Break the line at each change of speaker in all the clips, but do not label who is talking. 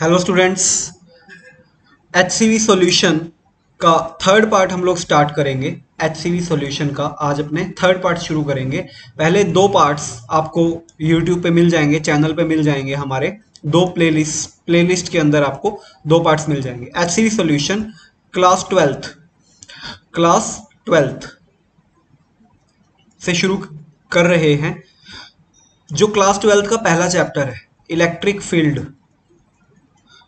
Hello students, HCV solution का third part हम लोग स्टार्ट करेंगे। HCV सॉल्यूशन का आज अपने थर्ड पार्ट शुरू करेंगे। पहले दो पार्ट्स आपको यूट्यूब पे मिल जाएंगे, चैनल पे मिल जाएंगे। हमारे दो प्लेलिस्ट के अंदर आपको दो पार्ट्स मिल जाएंगे। HCV सॉल्यूशन क्लास ट्वेल्थ से शुरू कर रहे हैं। जो क्लास ट्वेल्थ का पहला चैप्टर है इलेक्ट्रिक फील्ड,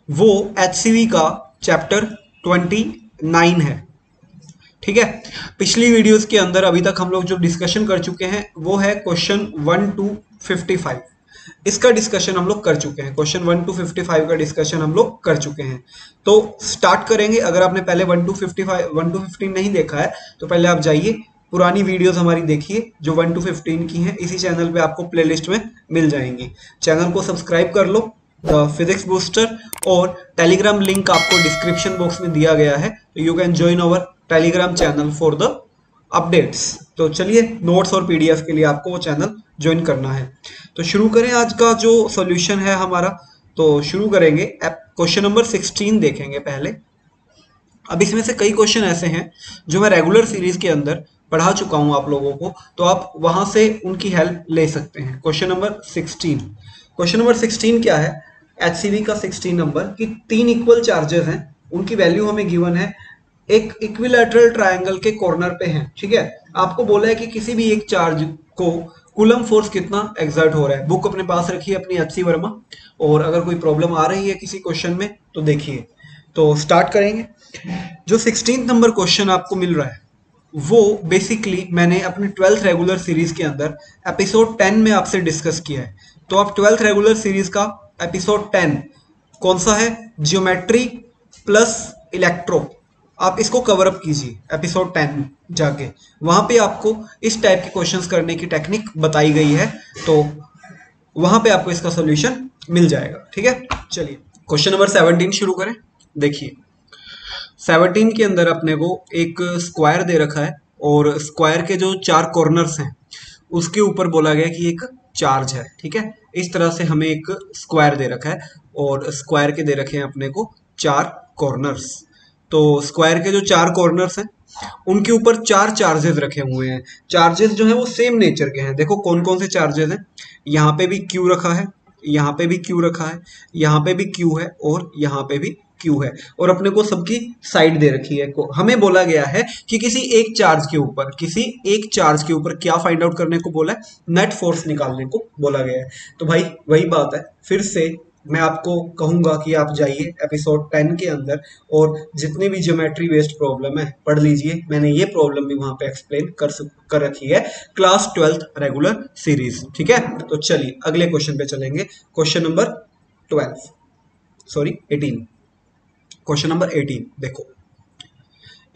वो HCV का चैप्टर 29 है। ठीक है, पिछली वीडियोस के अंदर अभी तक हम लोग जो डिस्कशन कर चुके हैं वो है क्वेश्चन 1 to 55। इसका डिस्कशन हम लोग कर चुके हैं। क्वेश्चन 1 to 55 का डिस्कशन हम लोग कर चुके हैं। तो स्टार्ट करेंगे। अगर आपने पहले 1 to 15 नहीं देखा है तो पहले आप जाइए, पुरानी वीडियोस हमारी देखिए जो 1 to 15 की हैं। इसी चैनल पे आपको प्लेलिस्ट में मिल जाएंगी। चैनल को सब्सक्राइब कर लो, द फिजिक्स बूस्टर, और टेलीग्राम लिंक आपको डिस्क्रिप्शन बॉक्स में दिया गया है। तो you can join our Telegram channel for the updates. तो चलिए, नोट्स और पीडीएफ के लिए आपको वो चैनल ज्वाइन करना है। तो शुरू करें आज का जो सॉल्यूशन है हमारा। तो शुरू करेंगे, क्वेश्चन नंबर 16 देखेंगे पहले। अब इसमें से कई क्वेश्चन ऐसे हैं जो मैं रेगुलर सीरीज के अंदर पढ़ा चुका हूं आप लोगों को, तो आप वहां से उनकी हेल्प ले सकते हैं। क्वेश्चन नंबर 16 क्या है? HCV का 16 नंबर कि तीन इक्वल चार्जेस हैं, उनकी वैल्यू हमें गिवन है, एक इक्विलैटरल ट्रायंगल के कॉर्नर पे हैं। ठीक है, आपको बोला है कि किसी भी एक चार्ज को कूलम फोर्स कितना एक्सर्ट हो रहा है। बुक अपने पास रखिए अपनी HC वर्मा, और अगर कोई प्रॉब्लम आ रही है किसी क्वेश्चन में तो देखिए। तो स्टार्ट करेंगे। जो 16 नंबर क्वेश्चन आपको मिल रहा है वो बेसिकली मैंने अपनी 12th रेगुलर सीरीज के अंदर एपिसोड 10 में आपसे डिस्कस किया है। तो आप 12th रेगुलर सीरीज का एपिसोड 10 कौन सा है? Geometry plus electro. आप इसको कवर अप कीजिए एपिसोड 10 में जाके, वहां पे आपको इस टाइप के क्वेश्चंस करने की टेक्निक बताई गई है। तो वहां पे आपको इसका सॉल्यूशन मिल जाएगा। ठीक है, चलिए क्वेश्चन नंबर 17 शुरू करें। देखिए 17 के अंदर अपने को एक स्क्वायर दे रखा है, और स्क्वायर के जो चार कॉर्नर्स हैं उसके ऊपर बोला गया कि एक चार्ज है। ठीक है, इस तरह से हमें एक स्क्वायर दे रखा है, और स्क्वायर के दे रखे हैं अपने को चार कॉर्नर्स। तो स्क्वायर के जो चार कॉर्नर्स हैं उनके ऊपर चार चार्जेस रखे हुए हैं। चार्जेस जो है वो सेम नेचर के हैं। देखो कौन कौन से चार्जेस हैं। यहाँ पे भी क्यू रखा है, यहाँ पे भी क्यू रखा है, यहाँ पे भी क्यू है, और यहाँ पे भी क्यू है, और अपने को सबकी साइड दे रखी है। हमें बोला गया है कि किसी एक चार्ज के ऊपर क्या फाइंड आउट करने को बोला है? नेट फोर्स निकालने को बोला गया है। तो भाई वही बात है, फिर से मैं आपको कहूंगा कि आप जाइए एपिसोड 10 के अंदर, और जितनी भी ज्योमेट्री बेस्ड प्रॉब्लम है पढ़ लीजिए। मैंने ये प्रॉब्लम भी वहां पे एक्सप्लेन कर रखी है क्लास 12th रेगुलर सीरीज। ठीक है, तो चलिए अगले क्वेश्चन पे चलेंगे। Question number 18। क्वेश्चन नंबर 18 देखो।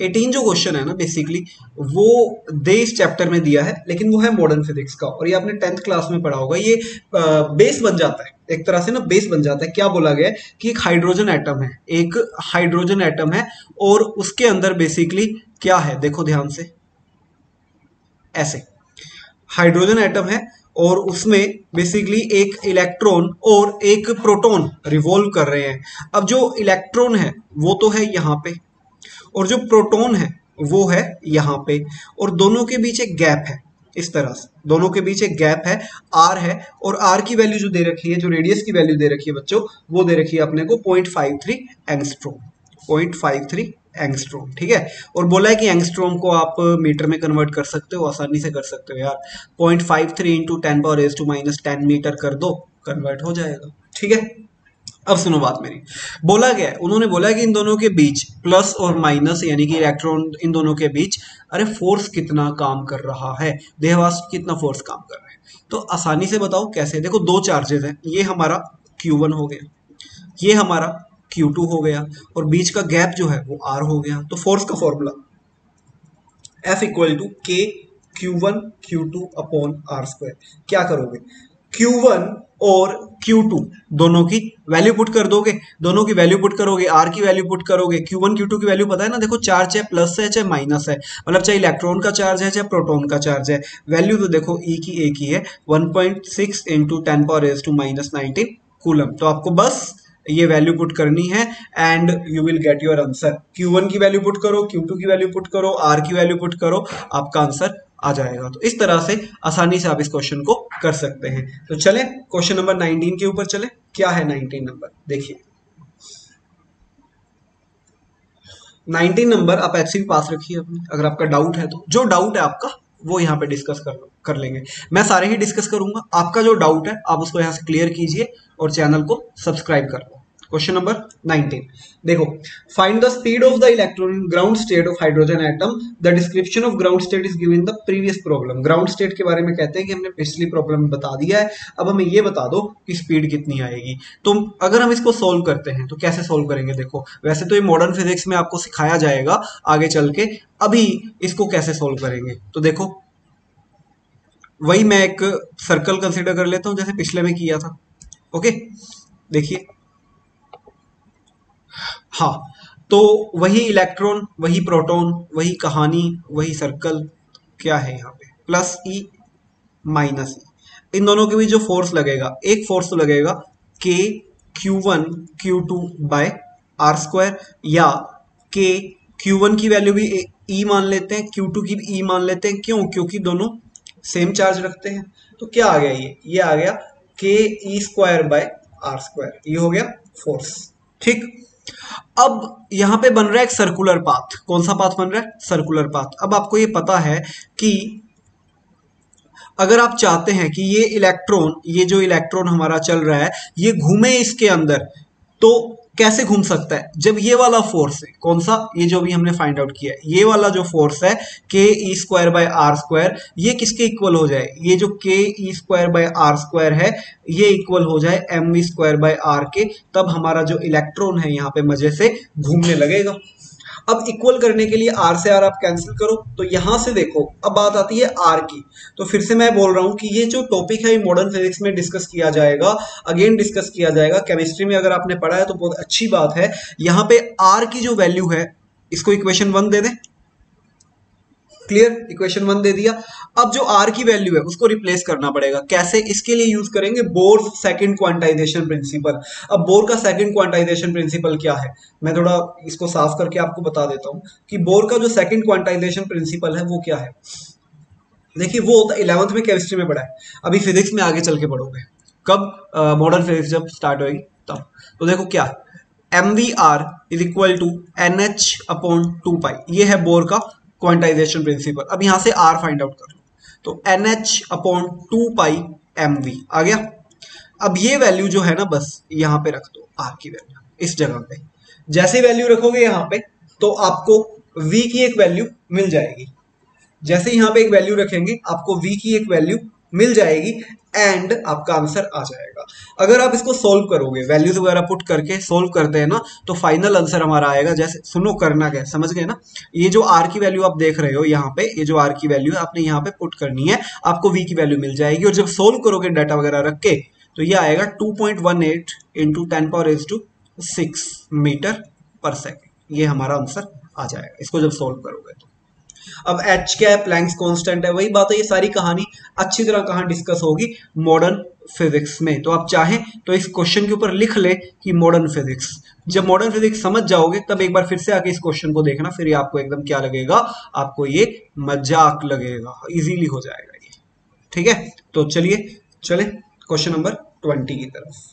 18 जो क्वेश्चन है ना, बेसिकली वो दे इस चैप्टर में दिया है, लेकिन वो है मॉडर्न फिजिक्स का, और ये आपने 10th क्लास में पढ़ा होगा। ये बेस बन जाता है एक तरह से ना, बेस बन जाता है। क्या बोला गया है कि एक हाइड्रोजन एटम है, और उसके अंदर बेसिकली क्या है, देखो ध्यान से, ऐसे हाइड्रोजन एटम है, और उसमें बेसिकली एक इलेक्ट्रॉन और एक प्रोटॉन रिवॉल्व कर रहे हैं। अब जो इलेक्ट्रॉन है वो तो है यहाँ पे, और जो प्रोटॉन है वो है यहाँ पे, और दोनों के बीच एक गैप है। इस तरह से दोनों के बीच एक गैप है, आर है, और आर की वैल्यू जो दे रखी है, जो रेडियस की वैल्यू दे रखी है बच्चों, वो दे रखी है अपने को 0.53 एंगस्ट्रॉम। ठीक है, और बोला है कि एंगस्ट्रॉम को आप मीटर में कन्वर्ट कर सकते हो, आसानी से कर सकते हो यार। 0.53 इंटू 10⁻⁻10 मीटर कर दो, कन्वर्ट हो जाएगा। ठीक है, अब सुनो बात मेरी। उन्होंने बोला कि इन दोनों के बीच प्लस और माइनस, यानी कि इलेक्ट्रॉन इन दोनों के बीच, अरे फोर्स कितना काम कर रहा है, देहवास कितना फोर्स काम कर रहा है। तो आसानी से बताओ कैसे। देखो दो चार्जेस हैं, ये हमारा Q1 हो गया, ये हमारा Q2 हो गया, और बीच का गैप जो है वो R हो गया। तो फोर्स का formula F equal to K Q1 Q2 upon R²। क्या करोगे, Q1 और Q2 दोनों की वैल्यू पुट कर दोगे, दोनों की वैल्यू पुट करोगे, R की वैल्यू पुट करोगे। Q1 Q2 की वैल्यू पता है ना, देखो चार्ज चाहे प्लस है चाहे माइनस है, मतलब चाहे इलेक्ट्रॉन का चार्ज है चाहे प्रोटॉन का चार्ज है, वैल्यू तो देखो E की एक ही है, 1.6 इंटू 10⁻⁻19 कूलम। तो आपको बस ये वैल्यू पुट करनी है and you will get your answer. Q1 की वैल्यू पुट करो, Q2 की वैल्यू पुट करो, R की वैल्यू पुट करो, आपका आंसर आ जाएगा। तो इस तरह से आसानी से आप इस क्वेश्चन को कर सकते हैं। तो चले क्वेश्चन नंबर 19 के ऊपर चले। क्या है 19 नंबर, देखिए 19 नंबर आप ऐसे भी पास रखिए अपनी, अगर आपका डाउट है तो। जो डाउट है आपका वो यहाँ पे डिस्कस कर लेंगे। मैं सारे ही डिस्कस करूंगा, आपका जो डाउट है आप उसको यहाँ से क्लियर कीजिए और चैनल को सब्सक्राइब कर लो। क्वेश्चन नंबर 19 देखो, find the speed of the electron in ground state of hydrogen atom. The description of ground state is given in the previous problem. Ground state के बारे में कहते हैं कि हमने पिछली प्रॉब्लम में बता दिया है, अब हमें ये बता दो कि स्पीड कितनी आएगी। तो अगर हम इसको सोल्व करते हैं तो कैसे सोल्व करेंगे, देखो वैसे तो ये मॉडर्न फिजिक्स में आपको सिखाया जाएगा आगे चल के, अभी इसको कैसे सोल्व करेंगे। तो देखो वही मैं एक सर्कल कंसीडर कर लेता हूं जैसे पिछले में किया था। ओके देखिए, हाँ तो वही इलेक्ट्रॉन, वही प्रोटॉन, वही कहानी, वही सर्कल। क्या है यहाँ पे प्लस ई माइनस ई, इन दोनों के बीच जो फोर्स लगेगा, एक फोर्स तो लगेगा के Q1 Q2 bye R square, या के Q1 की वैल्यू भी ई मान लेते हैं, Q2 की भी ई मान लेते हैं। क्यों? क्योंकि दोनों सेम चार्ज रखते हैं। तो क्या आ गया, ये आ गया के E square by R square, ये हो गया फोर्स। ठीक, अब यहां पे बन रहा है एक सर्कुलर पाथ। कौन सा पाथ बन रहा है? Circular path. अब आपको ये पता है कि अगर आप चाहते हैं कि ये इलेक्ट्रॉन, ये जो इलेक्ट्रॉन हमारा चल रहा है ये घूमे इसके अंदर, तो कैसे घूम सकता है? जब ये वाला फोर्स है, कौन सा, ये जो भी हमने फाइंड आउट किया है, ये वाला जो फोर्स है K E square by R square, ये किसके इक्वल हो जाए? ये जो K E square by R square है ये इक्वल हो जाए M V square by R के। तब हमारा जो इलेक्ट्रॉन है यहाँ पे मजे से घूमने लगेगा। अब इक्वल करने के लिए आर से आर आप कैंसिल करो, तो यहां से देखो अब बात आती है आर की। तो फिर से मैं बोल रहा हूं कि ये जो टॉपिक है मॉडर्न फिजिक्स में डिस्कस किया जाएगा, अगेन डिस्कस किया जाएगा। केमिस्ट्री में अगर आपने पढ़ा है तो बहुत अच्छी बात है। यहां पे आर की जो वैल्यू है इसको इक्वेशन 1 दे दें। क्लियर, इक्वेशन 1 दे दिया। अब जो आर की वैल्यू है उसको रिप्लेस करना पड़ेगा। कैसे? इसके लिए यूज करेंगे बोर्स सेकंड क्वांटाइजेशन प्रिंसिपल। अब बोर का सेकंड क्वांटाइजेशन प्रिंसिपल क्या है, मैं थोड़ा इसको साफ करके आपको बता देता हूं कि बोर का जो सेकंड क्वांटाइजेशन प्रिंसिपल है वो क्या है। देखिए वो 11th में केमिस्ट्री में पढ़ा है, अभी फिजिक्स में आगे चल के पढ़ोगे। कब? मॉडर्न फिजिक्स जब स्टार्ट होगी तब। तो देखो क्या, M V R is equal to N H upon 2 pi, ये है बोर का क्वांटाइजेशन प्रिंसिपल। अब यहां से आर फाइंड आउट कर लो, तो N H upon 2 pi M V आ गया। अब ये वैल्यू जो है ना बस यहां पे रख दो, आर की वैल्यू इस जगह पे। जैसे वैल्यू रखोगे यहां पे तो आपको वी की एक वैल्यू मिल जाएगी। जैसे यहां पे एक वैल्यू रखेंगे आपको v की एक वैल्यू मिल जाएगी एंड आपका आंसर आ जाएगा। अगर आप इसको सोल्व करोगे, वैल्यूज वगैरह पुट करके सोल्व करते हैं ना, तो फाइनल आंसर हमारा आएगा। जैसे सुनो, करना क्या, समझ गए ना? ये जो r की वैल्यू आप देख रहे हो यहाँ पे, ये जो r की वैल्यू है आपने यहाँ पे पुट करनी है, आपको v की वैल्यू मिल जाएगी। और जब सोल्व करोगे डाटा वगैरह रख के तो ये आएगा 2.18 इंटू 10⁻⁶ मीटर पर सेकेंड, ये हमारा आंसर आ जाएगा इसको जब सोल्व करोगे तो। अब h क्या है? प्लैंक्स कांस्टेंट है। वही बात है, ये सारी कहानी अच्छी तरह कहां डिस्कस होगी, मॉडर्न फिजिक्स में। तो आप चाहें तो इस क्वेश्चन के ऊपर लिख ले कि मॉडर्न फिजिक्स। जब मॉडर्न फिजिक्स समझ जाओगे तब एक बार फिर से आके इस क्वेश्चन को देखना, फिर ये आपको एकदम क्या लगेगा, आपको ये मजाक लगेगा, इजीली हो जाएगा ये। ठीक है, तो चलिए चले क्वेश्चन नंबर 20 की तरफ।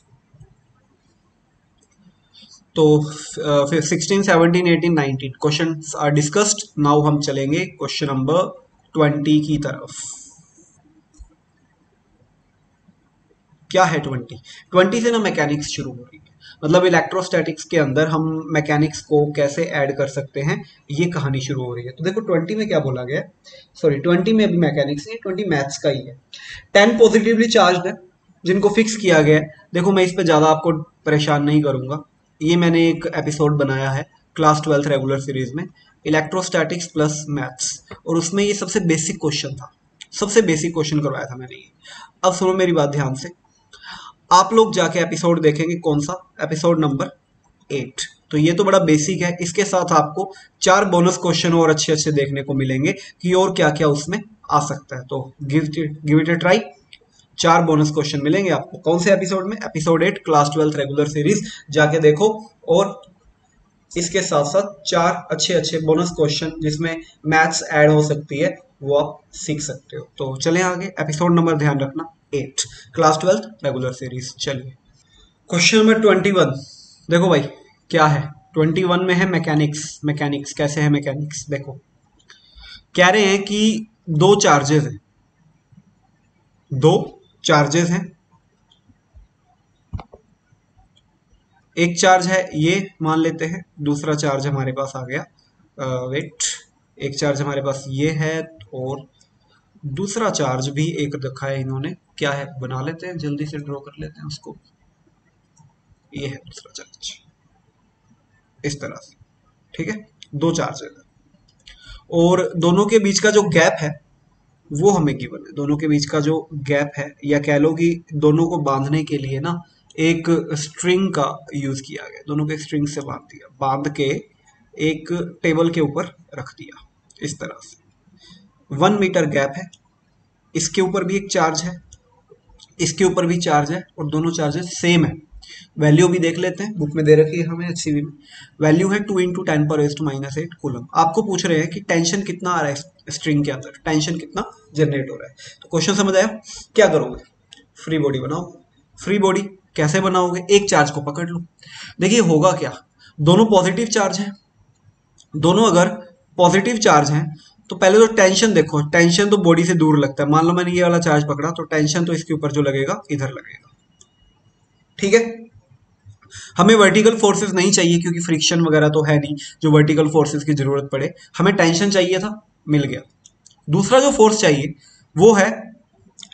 तो फिर 16, 17, 18, 19 क्वेश्चंस आर डिस्कस्ड। नाउ हम चलेंगे क्वेश्चन नंबर 20 की तरफ। क्या है 20 से ना मैकेनिक्स शुरू हो रही है, मतलब इलेक्ट्रोस्टैटिक्स के अंदर हम मैकेनिक्स को कैसे ऐड कर सकते हैं, ये कहानी शुरू हो रही है। तो देखो 20 में क्या बोला गया है, सॉरी 20 में अभी मैकेनिक्स नहीं, 20 मैथ्स का ही है। 10 पॉजिटिवली चार्ज है जिनको फिक्स किया गया है। देखो मैं इस पे ज्यादा आपको परेशान नहीं करूंगा, ये मैंने एक एपिसोड बनाया है क्लास 12 रेगुलर सीरीज में, इलेक्ट्रोस्टैटिक्स प्लस मैथ्स, और उसमें ये सबसे बेसिक क्वेश्चन था, सबसे बेसिक क्वेश्चन करवाया था मैंने ये। अब सुनो मेरी बात ध्यान से, आप लोग जाके एपिसोड देखेंगे, कौन सा? Episode number 8। तो ये तो बड़ा बेसिक है, इसके साथ आपको 4 बोनस क्वेश्चन और अच्छे अच्छे देखने को मिलेंगे कि और क्या क्या उसमें आ सकता है। तो give it a try. 4 bonus question मिलेंगे आपको। कौन से एपिसोड में? एपिसोड 8 क्लास 12 रेगुलर सीरीज जाके देखो, और इसके साथ साथ 4 अच्छे अच्छे बोनस क्वेश्चन जिसमें मैथ्स ऐड हो सकती है वो आप सीख सकते हो। तो चलें आगे, एपिसोड नंबर ध्यान रखना 8 क्लास 12 रेगुलर सीरीज। चलिए क्वेश्चन नंबर 21, देखो भाई क्या है। 21 में है मैकेनिक्स। मैकेनिक्स कैसे है? मैकेनिक्स देखो, कह रहे हैं कि दो चार्जेस हैं, दो चार्जेस हैं। एक चार्ज है ये मान लेते हैं, दूसरा चार्ज हमारे पास आ गया, वेट, एक चार्ज हमारे पास ये है और दूसरा चार्ज भी एक रखा है इन्होंने। क्या है बना लेते हैं, जल्दी से ड्रॉ कर लेते हैं उसको। ये है दूसरा चार्ज इस तरह से, ठीक है। दो चार्ज है और दोनों के बीच का जो गैप है वो हमें गिवन है। दोनों के बीच का जो गैप है, या कह लो कि दोनों को बांधने के लिए ना एक स्ट्रिंग का यूज किया गया। दोनों को एक स्ट्रिंग से बांध दिया, बांध के एक टेबल के ऊपर रख दिया इस तरह से। 1 मीटर गैप है, इसके ऊपर भी एक चार्ज है, इसके ऊपर भी चार्ज है, और दोनों चार्जेस सेम है। वैल्यू भी देख लेते हैं, बुक में दे रखी है हमें एचसीवी में। वैल्यू है 2 × 10⁻⁻⁸ कूलम। आपको पूछ रहे हैं कि टेंशन कितना आ रहा है स्ट्रिंग के अंदर, टेंशन कितना जनरेट हो रहा है। तो क्वेश्चन समझ आया? क्या करोगे? फ्री बॉडी बनाओ। फ्री बॉडी कैसे बनाओगे? एक चार्ज को पकड़ लो। देखिए होगा क्या, दोनों पॉजिटिव चार्ज है, दोनों अगर पॉजिटिव चार्ज हैं तो पहले तो टेंशन देखो, टेंशन तो बॉडी से दूर लगता है। मान लो मैंने ये वाला चार्ज पकड़ा तो टेंशन तो इसके ऊपर जो लगेगा इधर लगेगा, ठीक है। हमें वर्टिकल फोर्सेस नहीं चाहिए क्योंकि फ्रिक्शन वगैरह तो है नहीं जो वर्टिकल फोर्सेस की जरूरत पड़े। हमें टेंशन चाहिए था, मिल गया। दूसरा जो फोर्स चाहिए वो है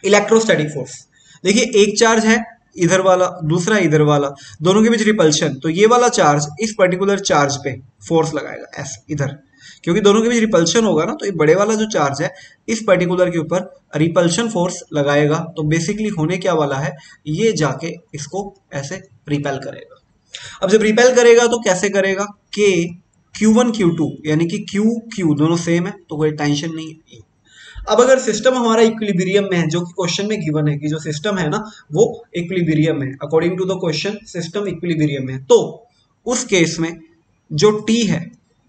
इलेक्ट्रोस्टैटिक फोर्स। देखिए एक चार्ज है इधर वाला, दूसरा इधर वाला, दोनों के बीच रिपल्शन, तो ये वाला चार्ज इस पर्टिकुलर चार्ज पे फोर्स लगाएगा ऐसे इधर, क्योंकि दोनों के बीच रिपल्शन होगा ना, तो ये बड़े वाला जो चार्ज है इस पर्टिकुलर के ऊपर रिपल्शन फोर्स लगाएगा। तो बेसिकली होने क्या वाला है, ये जाके इसको ऐसे रिपेल करेगा। अब जब रिपेल करेगा तो कैसे करेगा, के Q1 Q2 यानी कि Q दोनों सेम है तो कोई टेंशन नहीं है। अब अगर सिस्टम हमारा इक्विलिब्रियम में है, जो कि क्वेश्चन में गिवन है कि जो सिस्टम है ना वो इक्विलिब्रियम में, according to the question system equilibrium में, तो उस केस में जो T है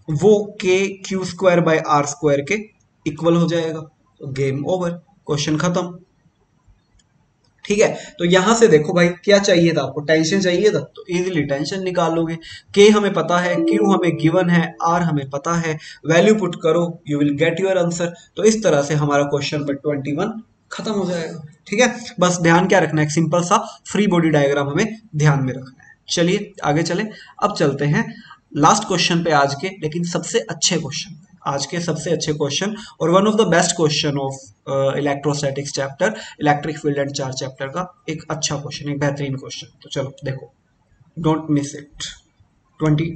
वो KQ²/R² के इक्वल हो जाएगा। तो गेम ओवर, क्वेश्चन खत्म, ठीक है। तो यहां से देखो भाई क्या चाहिए था आपको, टेंशन चाहिए था तो इजीली टेंशन निकाल लोगे। के हमें पता है, क्यू हमें गिवन है, आर हमें पता है, वैल्यू पुट करो you will get your answer. तो इस तरह से हमारा क्वेश्चन नंबर 21 खत्म हो जाएगा, ठीक है। बस ध्यान क्या रखना है, एक सिंपल सा फ्री बॉडी डायग्राम हमें ध्यान में रखना है। चलिए आगे चले, अब चलते हैं लास्ट क्वेश्चन पे आज के, लेकिन सबसे अच्छे क्वेश्चन, आज के सबसे अच्छे क्वेश्चन और one of the best question of electrostatics chapter, electric field and charge chapter का एक अच्छा क्वेश्चन, एक बेहतरीन क्वेश्चन। तो चलो देखो, don't miss it. 22,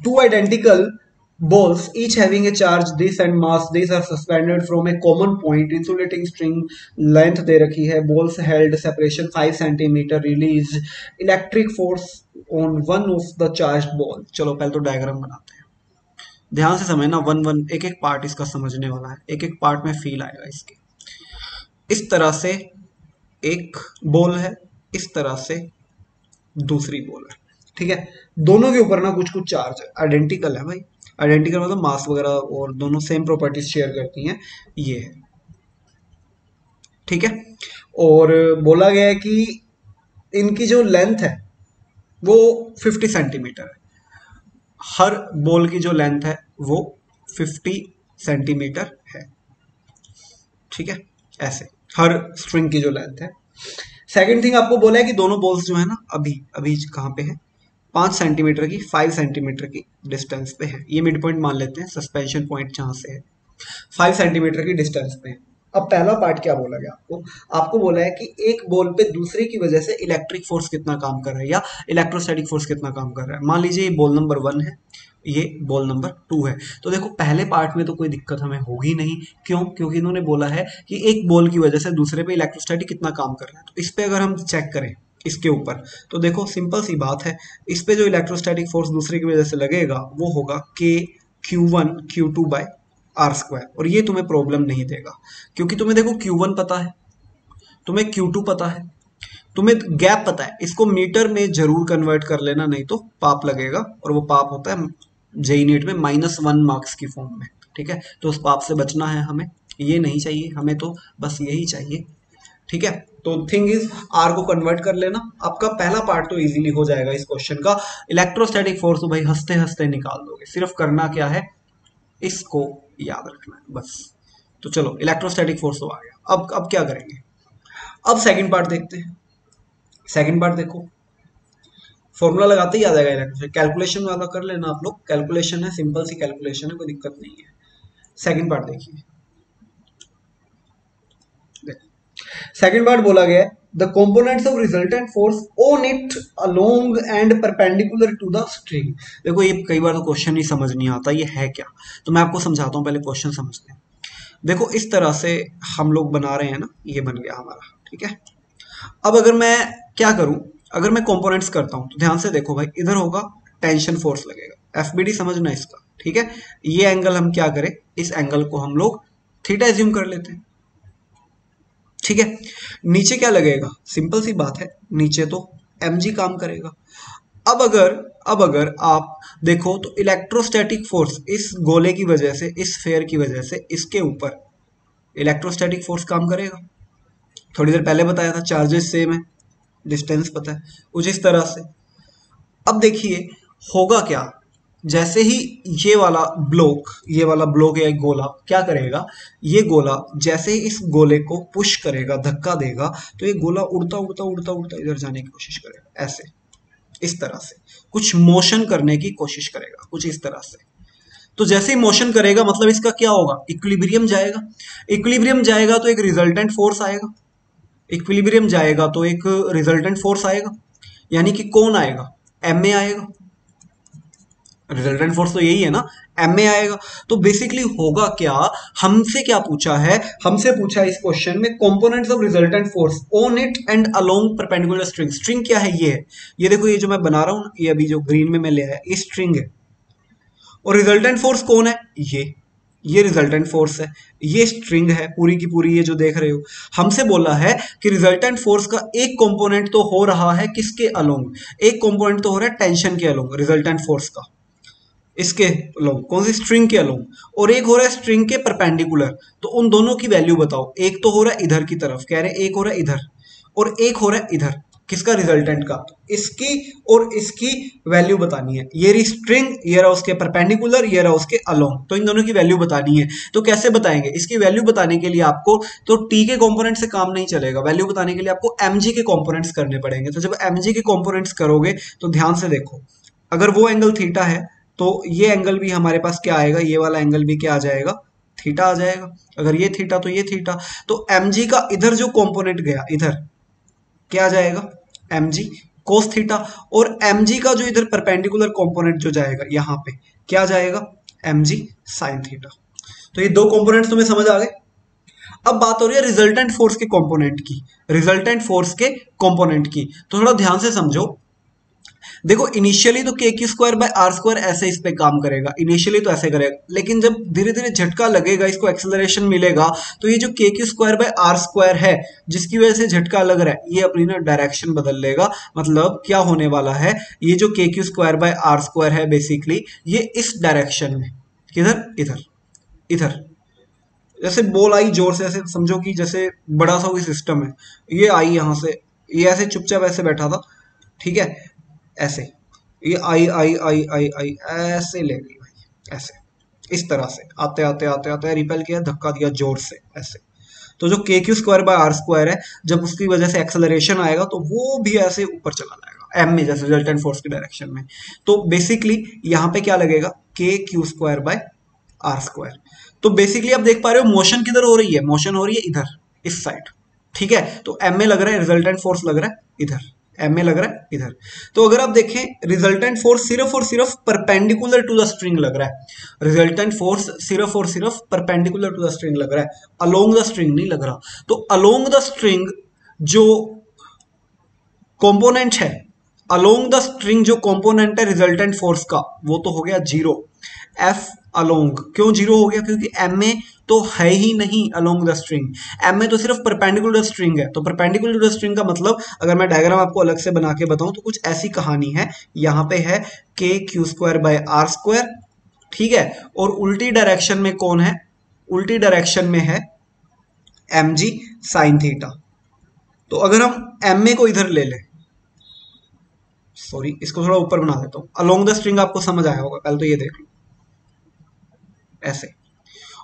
two identical balls each having a charge this and mass this are suspended from a common point, insulating string length दे रखी है, balls held separation 5 cm, release electric force on one of the charged ball। चलो पहले तो diagram बनाते हैं, ध्यान से समझना, वन एक एक पार्ट इसका समझने वाला है, एक एक पार्ट में फील आएगा इसके। इस तरह से एक बॉल है, इस तरह से दूसरी बॉल है, ठीक है। दोनों के ऊपर ना कुछ कुछ चार्ज है, आइडेंटिकल है भाई, आइडेंटिकल मतलब मास वगैरह और दोनों सेम प्रॉपर्टीज शेयर करती हैं, ये है, ठीक है। और बोला गया है कि इनकी जो लेंथ है वो 50 सेंटीमीटर है, हर बॉल की जो लेंथ है वो 50 सेंटीमीटर है, ठीक है। ऐसे हर स्ट्रिंग की जो लेंथ है। सेकंड थिंग आपको बोला है कि दोनों बॉल्स जो है ना अभी अभी कहाँ पे है, 5 सेंटीमीटर की 5 सेंटीमीटर की डिस्टेंस पे है। ये मिड पॉइंट मान लेते हैं, सस्पेंशन पॉइंट जहां से है 5 सेंटीमीटर की डिस्टेंस पे है। अब पहला पार्ट क्या बोला गया आपको, आपको बोला है कि एक बॉल पे दूसरे की वजह से इलेक्ट्रिक फोर्स कितना काम कर रहा है या इलेक्ट्रोस्टैटिक फोर्स कितना काम कर रहा है। मान लीजिए ये बॉल नंबर 1 है, ये बॉल नंबर 2 है। तो देखो पहले पार्ट में तो कोई दिक्कत हमें होगी नहीं, क्यों, क्योंकि इन्होंने बोला है कि एक बॉल की वजह से दूसरे पे इलेक्ट्रोस्टैटिक कितना काम कर रहा है। तो इस पे अगर हम चेक करें इसके ऊपर, तो देखो सिंपल सी बात है, इस पे जो इलेक्ट्रोस्टैटिक फोर्स दूसरे की वजह से लगेगा वो होगा KQ1 Q2/R², और ये तुम्हें प्रॉब्लम नहीं देगा क्योंकि तुम्हें देखो Q1 पता है, तुम्हें Q2 पता है, तुम्हें गैप पता है, इसको मीटर में जरूर कन्वर्ट कर लेना, नहीं तो पाप लगेगा, और वो पाप होता है जेई नीट में -1 मार्क्स की फॉर्म में। ठीक है, तो उस पाप से बचना है हमें, ये नहीं चाहिए हमें, तो बस यही चाहिए। ठीक है, तो थिंग इज आर को कन्वर्ट कर लेना, आपका पहला पार्ट तो इजीली हो जाएगा इस क्वेश्चन का। इलेक्ट्रोस्टैटिक फोर्स तो भाई हंसते हंसते निकाल दोगे, सिर्फ करना क्या है, इसको याद रखना है बस। तो चलो इलेक्ट्रोस्टैटिक फोर्स तो आ गया, अब क्या करेंगे, अब सेकंड पार्ट देखते हैं। सेकंड पार्ट देखो, फॉर्मूला लगाते ही आ जाएगा इलेक्ट्रोस्टैटिक, कैलकुलेशन वाला कर लेना आप लोग, कैलकुलेशन है, सिंपल सी कैलकुलेशन है, कोई दिक्कत नहीं है। सेकंड पार्ट देखिए, सेकंड पार्ट बोला गया है the components of resultant force on it along and perpendicular to the string. देखो ये कई बार तो क्वेश्चन ही समझ नहीं आता ये है क्या, तो मैं आपको समझाता हूँ, पहले क्वेश्चन समझते हैं। देखो इस तरह से हम लोग बना रहे हैं ना, ये बन गया हमारा। ठीक है, अब अगर मैं क्या करूं, अगर मैं कंपोनेंट्स करता हूं तो ध्यान से देखो भाई, इधर होगा टेंशन फोर्स लगेगा, एफबीडी समझना इसका। ठीक है, ये एंगल हम क्या करें, इस एंगल को हम लोग थीटा एज्यूम कर लेते हैं। ठीक है, नीचे क्या लगेगा, सिंपल सी बात है, नीचे तो mg काम करेगा। अब अगर आप देखो तो इलेक्ट्रोस्टैटिक फोर्स इस गोले की वजह से, इस फेयर की वजह से इसके ऊपर इलेक्ट्रोस्टैटिक फोर्स काम करेगा। थोड़ी देर पहले बताया था, चार्जेस सेम है, डिस्टेंस पता है, कुछ इस तरह से। अब देखिए होगा क्या, जैसे ही ये वाला ब्लॉक या गोला क्या करेगा, ये गोला जैसे ही इस गोले को पुश करेगा, धक्का देगा, तो ये गोला उड़ता उड़ता उड़ता उड़ता इधर जाने की कोशिश करेगा, ऐसे इस तरह से कुछ मोशन करने की कोशिश करेगा, कुछ इस तरह से। तो जैसे ही मोशन करेगा मतलब इसका क्या होगा, इक्विलिब्रियम जाएगा, इक्विलिब्रियम जाएगा तो एक रिजल्टेंट फोर्स आएगा, इक्विलिब्रियम जाएगा तो एक रिजल्टेंट फोर्स आएगा, यानी कि कौन आएगा, एम ए आएगा। रिजल्टेंट फोर्स तो यही है ना, एम ए आएगा। तो बेसिकली होगा क्या, हमसे क्या पूछा है, हमसे पूछा है इस क्वेश्चन में components of resultant force on it and along perpendicular string. String क्या है, ये है, ये देखो, ये जो मैं बना रहा हूं ना, ये अभी जो ग्रीन में मैं ले आया, ये स्ट्रिंग है, और रिजल्टेंट फोर्स कौन है, ये रिजल्टेंट फोर्स है, ये स्ट्रिंग है पूरी की पूरी, ये जो देख रहे हो। हमसे बोला है कि रिजल्टेंट फोर्स का एक कंपोनेंट तो हो रहा है किसके अलोंग, एक कंपोनेंट तो हो रहा है टेंशन के अलोंग, रिजल्टेंट फोर्स का इसके अलोंग, कौन सी, स्ट्रिंग के अलोंग, और एक हो रहा है स्ट्रिंग के परपेंडिकुलर। तो उन दोनों की वैल्यू बताओ, एक तो हो रहा है इधर की तरफ, कह रहे हैं एक हो रहा है इधर, और एक हो रहा है इधर, किसका, रिजल्टेंट का। इसकी और इसकी वैल्यू बतानी है, ये रही स्ट्रिंग, ये रहा उसके परपेंडिकुलर, ये रहा उसके अलोंग, तो इन दोनों की वैल्यू बतानी है। तो कैसे बताएंगे, इसकी वैल्यू बताने के लिए आपको तो टी के कंपोनेंट से काम नहीं चलेगा, वैल्यू बताने के लिए आपको एमजी के कंपोनेंट्स करने पड़ेंगे। तो जब एमजी के कंपोनेंट्स करोगे तो ध्यान से देखो, अगर वो एंगल थीटा है तो ये एंगल भी हमारे पास क्या आएगा, ये वाला एंगल भी क्या आ जाएगा, थीटा आ जाएगा। अगर ये थीटा तो ये थीटा, तो mg का इधर जो कंपोनेंट गया, इधर क्या आ जाएगा, mg cos थीटा, और mg का जो इधर परपेंडिकुलर कंपोनेंट जो जाएगा यहाँ पे, क्या जाएगा, mg sin थीटा। तो ये दो कंपोनेंट्स तुम्हें समझ आ गए। अब बात हो रही है रिजल्टेंट फोर्स के कंपोनेंट की, रिजल्टेंट फोर्स के कंपोनेंट की, तो थोड़ा ध्यान से समझो। देखो इनिशियली तो K Q square by R square ऐसे इस पे काम करेगा, इनिशियली तो ऐसे करेगा, लेकिन जब धीरे धीरे झटका लगेगा, इसको एक्सेलरेशन मिलेगा, तो ये जो K Q square by R square है, जिसकी वजह से झटका लग रहा है, ये अपनी ना डायरेक्शन बदल लेगा। मतलब क्या होने वाला है, ये जो K Q square by R square है बेसिकली, ये इस डायरेक्शन में, किधर, इधर, इधर, जैसे बॉल आई जोर से, ऐसे समझो कि जैसे बड़ा सा कोई सिस्टम है, ये आई यहाँ से, ये ऐसे चुपचाप ऐसे बैठा था, ठीक है, ऐसे ये आई आई आई आई आई ऐसे ले गई भाई, ऐसे इस तरह से आते आते आते आते रिपेल किया, धक्का दिया जोर से, ऐसे। तो जो K Q square by R square है, जब उसकी वजह से एक्सेलरेशन आएगा तो वो भी ऐसे ऊपर चला जाएगा एम में, जैसे रिजल्टेंट फोर्स की डायरेक्शन में। तो बेसिकली यहाँ पे क्या लगेगा, K Q square by R square. तो बेसिकली आप देख पा रहे हो मोशन किधर हो रही है, मोशन हो रही है इधर, इस साइड, ठीक है। तो एम में लग रहा है, रिजल्टेंट फोर्स लग रहा है इधर, एम में लग रहा है इधर। तो अगर आप देखें रिजल्टेंट फोर्स सिर्फ और सिर्फ परपेंडिकुलर टू द स्ट्रिंग लग रहा है, रिजल्टेंट फोर्स सिर्फ और सिर्फ परपेंडिकुलर टू द स्ट्रिंग लग रहा है, अलोंग द स्ट्रिंग नहीं लग रहा। तो अलोंग द स्ट्रिंग जो कंपोनेंट है, अलोंग द स्ट्रिंग जो कंपोनेंट है रिजल्टेंट फोर्स का, वो तो हो गया जीरो, एफ अलोंग। क्यों जीरो हो गया? क्योंकि एम ए तो है ही नहीं along the string, M A तो सिर्फ परपेंडिकुलर स्ट्रिंग है। तो परपेंडिकुलर स्ट्रिंग का मतलब अगर मैं डायग्राम आपको अलग से बना के बताऊं तो कुछ ऐसी कहानी है। यहाँ पे है K Q square by R square, ठीक है, और उल्टी डायरेक्शन में कौन है? उल्टी डायरेक्शन में है एम जी साइन थीटा। तो अगर हम एम ए को इधर ले लें, सॉरी इसको थोड़ा ऊपर बना देता हूं, अलोंग द स्ट्रिंग आपको समझ आया होगा, पहले तो ये देख लो ऐसे।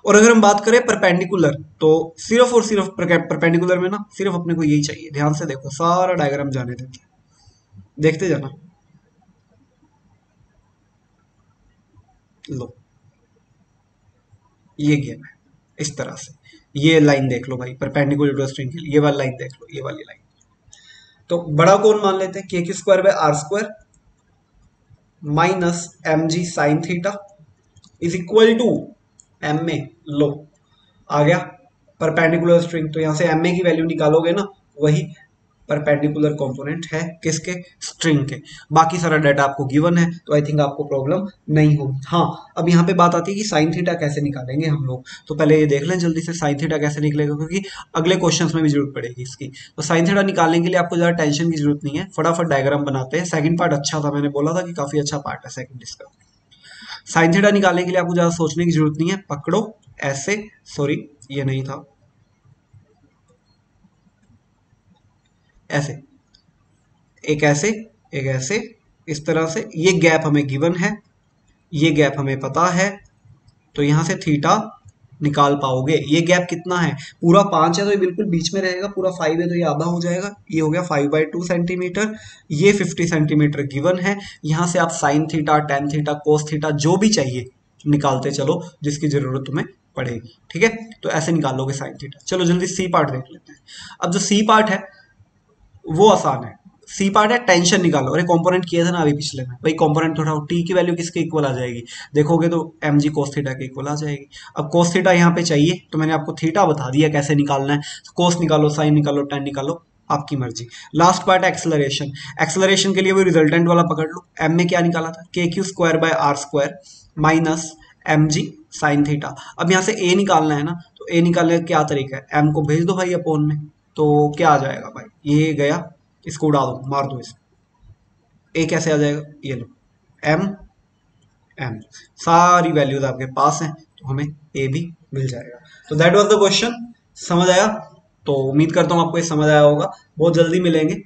और अगर हम बात करें परपेंडिकुलर, तो सिर्फ और सिर्फ परपेंडिकुलर में ना सिर्फ अपने को यही चाहिए। ध्यान से देखो, सारा डायग्राम जाने देते हैं, देखते जाना। लो ये गेम है इस तरह से, ये लाइन देख लो भाई परपेंडिकुलर टू स्ट्रिंग के लिए, ये वाली लाइन देख लो, ये वाली लाइन। तो बड़ा कौन मान लेते हैं? K Q square by R square minus M G sine theta is equal to M A. लो आ गया परपेंडिकुलर स्ट्रिंग, तो यहां से एम ए की वैल्यू निकालोगे ना, वही परपेंडिकुलर कंपोनेंट है किसके? स्ट्रिंग के। बाकी सारा डाटा आपको गिवन है, तो आई थिंक आपको प्रॉब्लम नहीं होगी। हाँ, अब यहाँ पे बात आती है कि साइन थीटा कैसे निकालेंगे हम लोग। तो पहले ये देख लें जल्दी से साइन थीटा कैसे निकलेगा, क्योंकि अगले क्वेश्चंस में भी जरूरत पड़ेगी इसकी। तो साइन थीटा निकालने के लिए आपको ज्यादा टेंशन की जरूरत नहीं है, फटाफट डायग्राम बनाते हैं। सेकंड पार्ट अच्छा था, मैंने बोला था कि काफी अच्छा पार्ट है सेकंड इसका। साइन थीटा निकालने के लिए आपको ज्यादा सोचने की जरूरत नहीं है, पकड़ो ऐसे, सॉरी ये नहीं था, ऐसे, एक ऐसे, एक ऐसे, इस तरह से। ये गैप हमें गिवन है, ये गैप हमें पता है, तो यहां से थीटा निकाल पाओगे। ये गैप कितना है? पूरा 5 है तो ये बिल्कुल बीच में रहेगा, पूरा 5 है तो ये आधा हो जाएगा, ये हो गया 5/2 सेंटीमीटर। ये 50 सेंटीमीटर गिवन है। यहां से आप sine theta, tan theta, cos theta जो भी चाहिए निकालते चलो, जिसकी जरूरत तुम्हें पड़ेगी, ठीक है। तो ऐसे निकालोगे साइन थीटा। चलो जल्दी सी पार्ट देख लेते हैं। अब जो सी पार्ट है वो आसान है। सी पार्ट है टेंशन निकालो। अरे कंपोनेंट किए थे ना अभी पिछले में, भाई कंपोनेंट थोड़ा टी की वैल्यू किसके इक्वल आ जाएगी? देखोगे तो एम जी कोस थीटा के इक्वल आ जाएगी। अब कोस थीटा यहाँ पे चाहिए, तो मैंने आपको थीटा बता दिया कैसे निकालना है। कोस निकालो, साइन निकालो, टेन निकालो, आपकी मर्जी। लास्ट पार्ट है एक्सेलरेशन। एक्सेलरेशन के लिए वो रिजल्टेंट वाला पकड़ लो। एम में क्या निकाला था? K Q square by R square minus M G sine theta. अब यहाँ से ए निकालना है ना, तो ए निकालने का क्या तरीका है? एम को भेज दो भाई अपोन में, तो क्या आ जाएगा भाई? ये गया, इसको उड़ा दो, मार दो इसे। ए कैसे आ जाएगा? ये लो, एम एम, सारी वैल्यूज आपके पास हैं, तो हमें ए भी मिल जाएगा। तो दैट वाज द क्वेश्चन। समझ आया? तो उम्मीद करता हूँ आपको ये समझ आया होगा। बहुत जल्दी मिलेंगे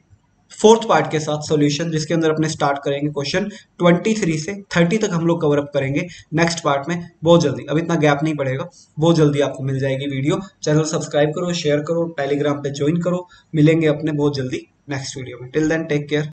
फोर्थ पार्ट के साथ सॉल्यूशन, जिसके अंदर अपने स्टार्ट करेंगे क्वेश्चन 23 से 30 तक हम लोग कवर अप करेंगे नेक्स्ट पार्ट में बहुत जल्दी। अब इतना गैप नहीं पड़ेगा, बहुत जल्दी आपको मिल जाएगी वीडियो। चैनल सब्सक्राइब करो, शेयर करो, टेलीग्राम पे ज्वाइन करो। मिलेंगे अपने बहुत जल्दी नेक्स्ट वीडियो में। Till then take care.